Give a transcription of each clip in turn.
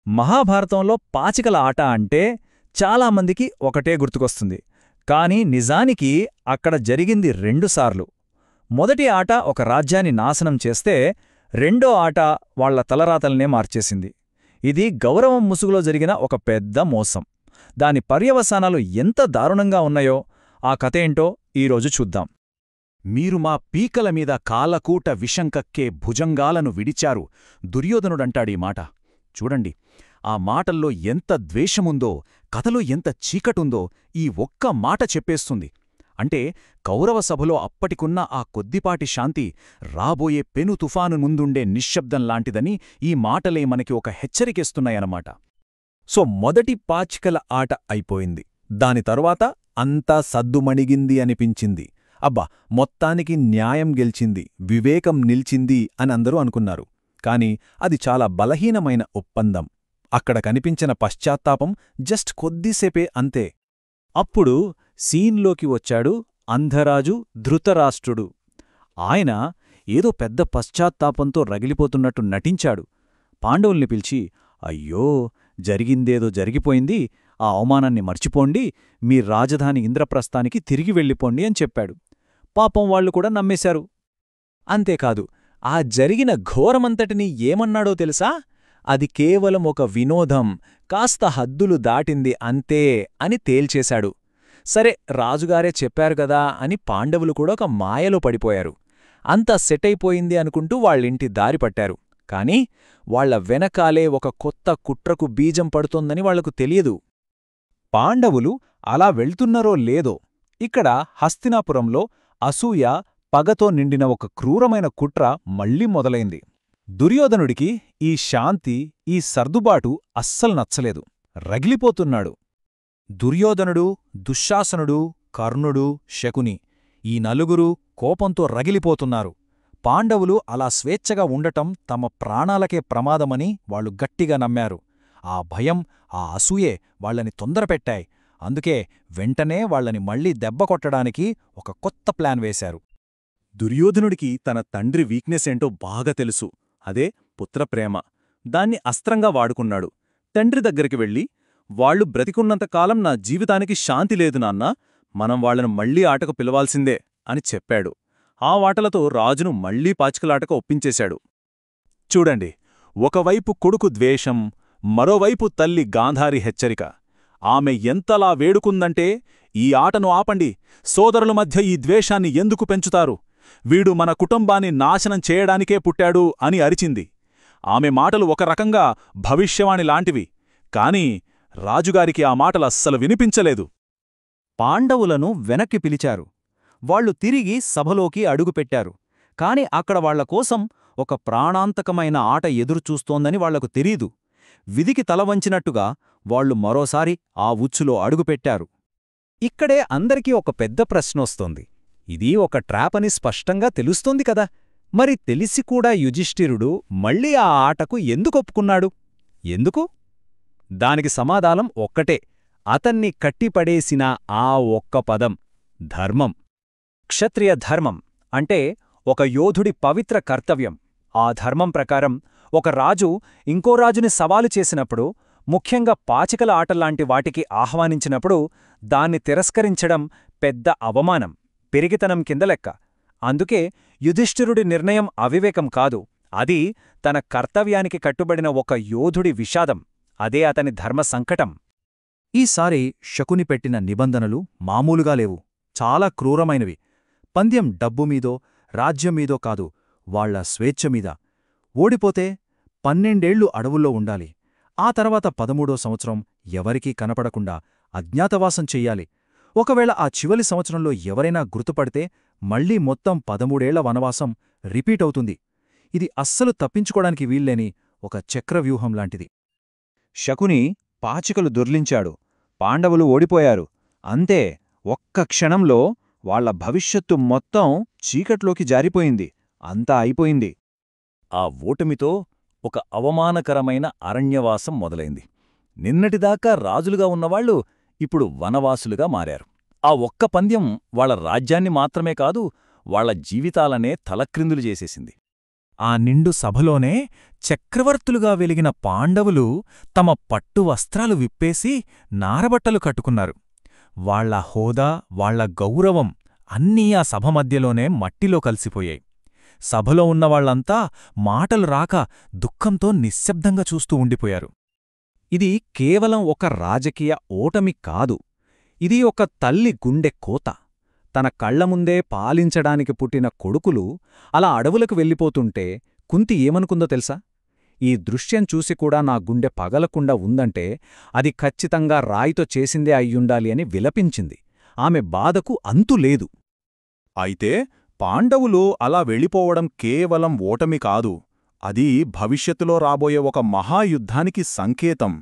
మహాభారతంలో పాచికల ఆట అంటే చాలామందికి ఒకటే గుర్తుకొస్తుంది. కాని నిజానికి అక్కడ జరిగింది రెండుసార్లు. మొదటి ఆట ఒక రాజ్యాన్ని నాశనం చేస్తే, రెండో ఆట వాళ్ల తలరాతల్నే మార్చేసింది. ఇది గౌరవం ముసుగులో జరిగిన ఒక పెద్ద మోసం. దాని పర్యవసానాలు ఎంత దారుణంగా ఉన్నాయో ఆ కథేంటో ఈరోజు చూద్దాం. మీరు మా పీకల మీద కాలకూట విషంకక్కే భుజంగాలను విడిచారు, దుర్యోధనుడంటాడీ మాట. చూడండి, ఆ మాటల్లో ఎంత ద్వేషముందో, కథలో ఎంత చీకటుందో ఈ ఒక్క మాట చెప్పేస్తుంది. అంటే కౌరవ సభలో అప్పటికున్న ఆ కొద్దిపాటి శాంతి రాబోయే పెను తుఫాను ముందుండే నిశ్శబ్దంలాంటిదని ఈ మాటలే మనకి ఒక హెచ్చరికేస్తున్నాయన్నమాట. సో మొదటి పాచికల ఆట అయిపోయింది. దాని తరువాత అంతా సద్దుమణిగింది అనిపించింది. అబ్బా, మొత్తానికి న్యాయం గెలిచింది, వివేకం నిల్చింది అని అందరూ అనుకున్నారు. కాని అది చాలా బలహీనమైన ఒప్పందం. అక్కడ కనిపించిన పశ్చాత్తాపం జస్ట్ కొద్దిసేపే అంతే. అప్పుడు సీన్లోకి వచ్చాడు అంధరాజు ధృతరాష్ట్రుడు. ఆయన ఏదో పెద్ద పశ్చాత్తాపంతో రగిలిపోతున్నట్టు నటించాడు. పాండవుల్ని పిలిచి, అయ్యో, జరిగిందేదో జరిగిపోయింది, ఆ అవమానాన్ని మర్చిపోండి, మీ రాజధాని ఇంద్రప్రస్థానికి తిరిగి వెళ్ళిపోండి అని చెప్పాడు. పాపం వాళ్లు కూడా నమ్మేశారు. అంతేకాదు, ఆ జరిగిన ఘోరమంతటినీ ఏమన్నాడో తెలుసా? అది కేవలం ఒక వినోదం, కాస్త హద్దులు దాటింది అంతే అని తేల్చేశాడు. సరే, రాజుగారే చెప్పారు గదా అని పాండవులు కూడా ఒక మాయలో పడిపోయారు. అంతా సెటైపోయింది అనుకుంటూ వాళ్ళింటి దారి పట్టారు. కాని వాళ్ల వెనకాలే ఒక కొత్త కుట్రకు బీజం పడుతోందని వాళ్లకు తెలియదు. పాండవులు అలా వెళ్తున్నారో లేదో, ఇక్కడ హస్తినాపురంలో అసూయ, పగతో నిండిన ఒక క్రూరమైన కుట్ర మళ్లీ మొదలైంది. దుర్యోధనుడికి ఈ శాంతి, ఈ సర్దుబాటు అస్సలు నచ్చలేదు. రగిలిపోతున్నాడు. దుర్యోధనుడు, దుశ్శాసనుడు, కర్ణుడు, శకుని ఈ నలుగురు కోపంతో రగిలిపోతున్నారు. పాండవులు అలా స్వేచ్ఛగా ఉండటం తమ ప్రాణాలకే ప్రమాదమని వాళ్లు గట్టిగా నమ్మారు. ఆ భయం, ఆ అసూయే వాళ్లని తొందరపెట్టాయి. అందుకే వెంటనే వాళ్లని మళ్లీ దెబ్బకొట్టడానికి ఒక కొత్త ప్లాన్ వేశారు. దుర్యోధనుడికి తన తండ్రి వీక్నెస్ ఏంటో బాగా తెలుసు. అదే పుత్రప్రేమ. దాన్ని అస్త్రంగా వాడుకున్నాడు. తండ్రి దగ్గరికి వెళ్ళి, వాళ్లు బ్రతికున్నంతకాలం నా జీవితానికి శాంతి లేదు నాన్నా, మనం వాళ్లను మళ్లీ ఆటకు పిలవాల్సిందే అని చెప్పాడు. ఆ వాటలతో రాజును మళ్లీ పాచికలాటకు ఒప్పించేశాడు. చూడండి, ఒకవైపు కొడుకు ద్వేషం, మరోవైపు తల్లి గాంధారి హెచ్చరిక. ఆమె ఎంతలా వేడుకుందంటే, ఈ ఆటను ఆపండి, సోదరుల మధ్య ఈ ద్వేషాన్ని ఎందుకు పెంచుతారు? వీడు మన కుటుంబాన్ని నాశనం చేయడానికే పుట్టాడు అని అరిచింది. ఆమె మాటలు ఒక రకంగా భవిష్యవాణిలాంటివి. కాని రాజుగారికి ఆ మాటలస్సలు వినిపించలేదు. పాండవులను వెనక్కి పిలిచారు. వాళ్లు తిరిగి సభలోకి అడుగుపెట్టారు. కాని అక్కడ వాళ్లకోసం ఒక ప్రాణాంతకమైన ఆట ఎదురుచూస్తోందని వాళ్లకు తెలీదు. విధికి తలవంచినట్టుగా వాళ్లు మరోసారి ఆ ఉచ్చులో అడుగుపెట్టారు. ఇక్కడే అందరికీ ఒక పెద్ద ప్రశ్నొస్తోంది. ఇది ఒక ట్రాప్ అని స్పష్టంగా తెలుస్తోంది కదా, మరి తెలిసి కూడా యుధిష్ఠిరుడు మళ్లీ ఆ ఆటకు ఎందుకొప్పుకున్నాడు? ఎందుకు? దానికి సమాధానం ఒక్కటే, అతన్ని కట్టిపడేసిన ఆ ఒక్క పదం: ధర్మం. క్షత్రియ ధర్మం అంటే ఒక యోధుడి పవిత్ర కర్తవ్యం. ఆ ధర్మం ప్రకారం ఒక రాజు ఇంకో రాజుని సవాలు చేసినప్పుడు, ముఖ్యంగా పాచికల ఆటల్లాంటి వాటికి ఆహ్వానించినప్పుడు, దాన్ని తిరస్కరించడం పెద్ద అవమానం, పెరిగితనం కింద లెక్క. అందుకే యుధిష్ఠిరుడి నిర్ణయం అవివేకం కాదు, అది తన కర్తవ్యానికి కట్టుబడిన ఒక యోధుడి విషాదం. అదే అతని ధర్మ సంకటం. ఈసారి శకుని పెట్టిన నిబంధనలు మామూలుగా లేవు, చాలా క్రూరమైనవి. పంద్యం డబ్బుమీదో, రాజ్యంమీదో కాదు, వాళ్ల స్వేచ్ఛమీద. ఓడిపోతే 12 ఏళ్లు అడవుల్లో ఉండాలి. ఆ తర్వాత 13వ సంవత్సరం ఎవరికీ కనపడకుండా అజ్ఞాతవాసం చెయ్యాలి. ఒకవేళ ఆ చివరి సంవత్సరంలో ఎవరైనా గుర్తుపడితే మళ్లీ మొత్తం 13 ఏళ్ల వనవాసం రిపీట్ అవుతుంది. ఇది అస్సలు తప్పించుకోవడానికి వీల్లేని ఒక చక్రవ్యూహంలాంటిది. శకుని పాచికలు దొర్లించాడు. పాండవులు ఓడిపోయారు. అంతే, ఒక్క క్షణంలో వాళ్ల భవిష్యత్తు మొత్తం చీకట్లోకి జారిపోయింది. అంతా అయిపోయింది. ఆ ఓటమితో ఒక అవమానకరమైన అరణ్యవాసం మొదలైంది. నిన్నటిదాకా రాజులుగా ఉన్నవాళ్లు ఇప్పుడు వనవాసులుగా మారారు. ఆ ఒక్క పంద్యం వాళ్ల రాజ్యాన్ని మాత్రమే కాదు, వాళ్ల జీవితాలనే తలక్రిందులు చేసేసింది. ఆ నిండు సభలోనే చక్రవర్తులుగా వెలిగిన పాండవులు తమ పట్టు వస్త్రాలు విప్పేసి నారబట్టలు కట్టుకున్నారు. వాళ్ల హోదా, వాళ్ల గౌరవం అన్నీ ఆ సభ మధ్యలోనే మట్టిలో కలిసిపోయాయి. సభలో ఉన్నవాళ్లంతా మాటలు రాక దుఃఖంతో నిశ్శబ్దంగా చూస్తూ ఉండిపోయారు. ఇది కేవలం ఒక రాజకీయ ఓటమి కాదు, ఇది ఒక తల్లి గుండె కోత. తన కళ్లముందే పాలించడానికి పుట్టిన కొడుకులు అలా అడవులకు వెళ్ళిపోతుంటే కుంతి ఏమనుకుందో తెలుసా? ఈ దృశ్యం చూసి కూడా నా గుండె పగలకుండా ఉందంటే అది ఖచ్చితంగా రాయితో చేసిందే అయ్యుండాలి అని విలపించింది. ఆమె బాధకు అంతులేదు. అయితే పాండవులు అలా వెళ్ళిపోవడం కేవలం ఓటమి కాదు, అది భవిష్యత్తులో రాబోయే ఒక మహాయుద్ధానికి సంకేతం.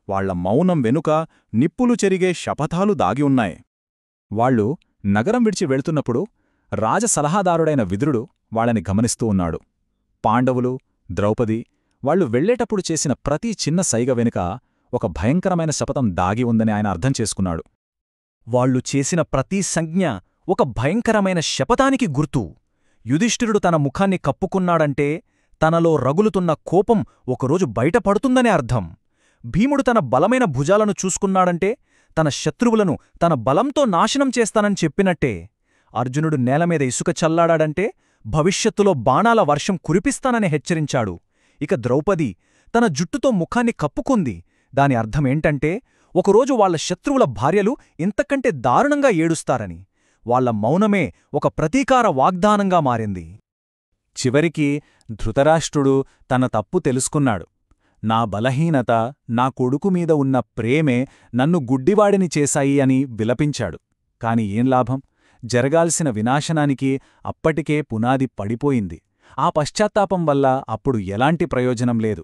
వాళ్ల మౌనం వెనుక నిప్పులు చెరిగే శపథాలు దాగి ఉన్నాయి. వాళ్ళు నగరం విడిచి వెళ్తున్నప్పుడు రాజసలహాదారుడైన విదురుడు వాళ్ళని గమనిస్తూ ఉన్నాడు. పాండవులు, ద్రౌపది వాళ్లు వెళ్లేటప్పుడు చేసిన ప్రతి చిన్న సైగ వెనుక ఒక భయంకరమైన శపథం దాగి ఉందని ఆయన అర్థం చేసుకున్నాడు. వాళ్లు చేసిన ప్రతి సంజ్ఞ ఒక భయంకరమైన శపథానికి గుర్తు. యుధిష్ఠిరుడు తన ముఖాన్ని కప్పుకున్నాడంటే తనలో రగులుతున్న కోపం ఒకరోజు బయటపడుతుందనే అర్థం. భీముడు తన బలమైన భుజాలను చూసుకున్నాడంటే తన శత్రువులను తన బలంతో నాశనం చేస్తానని చెప్పినట్టే. అర్జునుడు నేలమీద ఇసుక చల్లాడాడంటే భవిష్యత్తులో బాణాల వర్షం కురిపిస్తానని హెచ్చరించాడు. ఇక ద్రౌపది తన జుట్టుతో ముఖాన్ని కప్పుకుంది. దాని అర్థమేంటంటే ఒకరోజు వాళ్ల శత్రువుల భార్యలు ఇంతకంటే దారుణంగా ఏడుస్తారని. వాళ్ల మౌనమే ఒక ప్రతీకార వాగ్దానంగా మారింది. చివరికి ధృతరాష్ట్రుడు తన తప్పు తెలుసుకున్నాడు. నా బలహీనత, నా కొడుకుమీద ఉన్న ప్రేమే నన్ను గుడ్డివాడిని చేశాయి అని విలపించాడు. కాని ఏం లాభం? జరగాల్సిన వినాశనానికి అప్పటికే పునాది పడిపోయింది. ఆ పశ్చాత్తాపం వల్ల అప్పుడు ఎలాంటి ప్రయోజనం లేదు.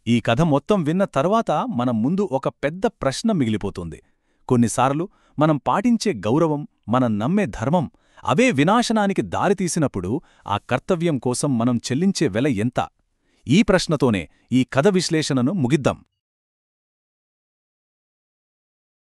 ఈ కథ మొత్తం విన్న తర్వాత మన ముందు ఒక పెద్ద ప్రశ్న మిగిలిపోతుంది. కొన్నిసార్లు మనం పాటించే గౌరవం, మనం నమ్మే ధర్మం అవే వినాశనానికి దారితీసినప్పుడు ఆ కర్తవ్యం కోసం మనం చెల్లించే వెల ఎంత? ఈ ప్రశ్నతోనే ఈ కథ విశ్లేషణను ముగిద్దాం.